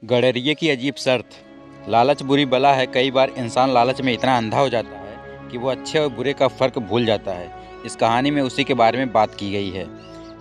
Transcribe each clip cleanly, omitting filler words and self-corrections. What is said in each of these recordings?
गडरिये की अजीब शर्त। लालच बुरी बला है। कई बार इंसान लालच में इतना अंधा हो जाता है कि वो अच्छे और बुरे का फ़र्क भूल जाता है। इस कहानी में उसी के बारे में बात की गई है।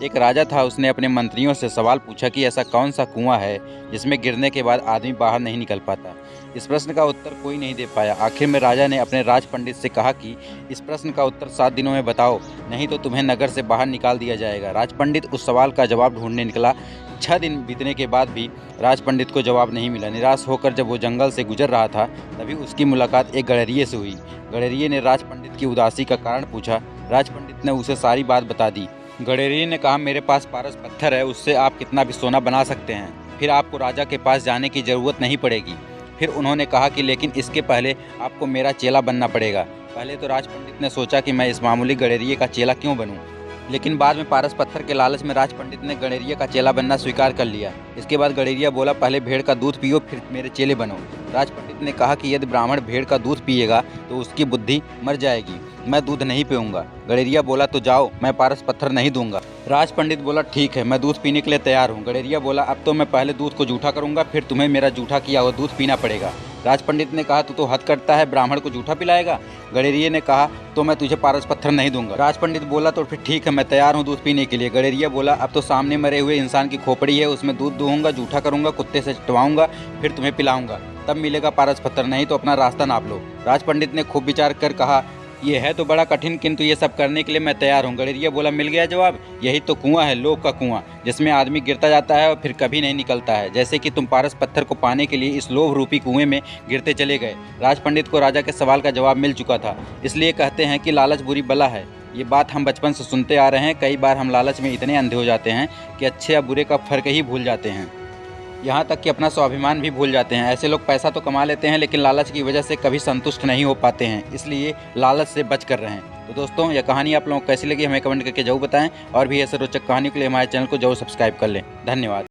एक राजा था, उसने अपने मंत्रियों से सवाल पूछा कि ऐसा कौन सा कुआं है जिसमें गिरने के बाद आदमी बाहर नहीं निकल पाता। इस प्रश्न का उत्तर कोई नहीं दे पाया। आखिर में राजा ने अपने राज पंडित से कहा कि इस प्रश्न का उत्तर 7 दिनों में बताओ, नहीं तो तुम्हें नगर से बाहर निकाल दिया जाएगा। राज पंडित उस सवाल का जवाब ढूंढने निकला। 6 दिन बीतने के बाद भी राज पंडित को जवाब नहीं मिला। निराश होकर जब वो जंगल से गुजर रहा था, तभी उसकी मुलाकात एक गडरिये से हुई। गडरिये ने राज पंडित की उदासी का कारण पूछा। राज पंडित ने उसे सारी बात बता दी। गडरिये ने कहा, मेरे पास पारस पत्थर है, उससे आप कितना भी सोना बना सकते हैं। फिर आपको राजा के पास जाने की ज़रूरत नहीं पड़ेगी। फिर उन्होंने कहा कि लेकिन इसके पहले आपको मेरा चेला बनना पड़ेगा। पहले तो राज पंडित ने सोचा कि मैं इस मामूली गडरिये का चेला क्यों बनूं, लेकिन बाद में पारस पत्थर के लालच में राज पंडित ने गडरिये का चेला बनना स्वीकार कर लिया। इसके बाद गडरिया बोला, पहले भेड़ का दूध पियो, फिर मेरे चेले बनो। राज पंडित ने कहा कि यदि ब्राह्मण भेड़ का दूध पिएगा तो उसकी बुद्धि मर जाएगी। मैं दूध नहीं पीऊँगा। गडरिया बोला, तो जाओ, मैं पारस पत्थर नहीं दूंगा। राज पंडित बोला, ठीक है, मैं दूध पीने के लिए तैयार हूँ। गडरिया बोला, अब तो मैं पहले दूध को जूठा करूँगा, फिर तुम्हें मेरा जूठा किया हुआ दूध पीना पड़ेगा। राज पंडित ने कहा, तू तो हद करता है, ब्राह्मण को जूठा पिलाएगा। गडरिये ने कहा, तो मैं तुझे पारस पत्थर नहीं दूंगा। राज पंडित बोला, तो फिर ठीक है, मैं तैयार हूँ दूध पीने के लिए। गडरिया बोला, अब तो सामने मरे हुए इंसान की खोपड़ी है, उसमें दूध दूंगा, जूठा करूँगा, कुत्ते से चटवाऊंगा, फिर तुम्हें पिलाऊंगा, तब मिलेगा पारस पत्थर, नहीं तो अपना रास्ता नाप लो। राज पंडित ने खूब विचार कर कहा, ये है तो बड़ा कठिन, किंतु ये सब करने के लिए मैं तैयार हूँ। गडरिया बोला, मिल गया जवाब। यही तो कुआं है, लोभ का कुआं, जिसमें आदमी गिरता जाता है और फिर कभी नहीं निकलता है। जैसे कि तुम पारस पत्थर को पाने के लिए इस लोभ रूपी कुएं में गिरते चले गए। राज पंडित को राजा के सवाल का जवाब मिल चुका था। इसलिए कहते हैं कि लालच बुरी बला है। ये बात हम बचपन से सुनते आ रहे हैं। कई बार हम लालच में इतने अंधे हो जाते हैं कि अच्छे या बुरे का फ़र्क ही भूल जाते हैं, यहाँ तक कि अपना स्वाभिमान भी भूल जाते हैं। ऐसे लोग पैसा तो कमा लेते हैं, लेकिन लालच की वजह से कभी संतुष्ट नहीं हो पाते हैं। इसलिए लालच से बच कर रहें। तो दोस्तों, यह कहानी आप लोगों को कैसी लगी हमें कमेंट करके जरूर बताएं, और भी ऐसे रोचक कहानियों के लिए हमारे चैनल को जरूर सब्सक्राइब कर लें। धन्यवाद।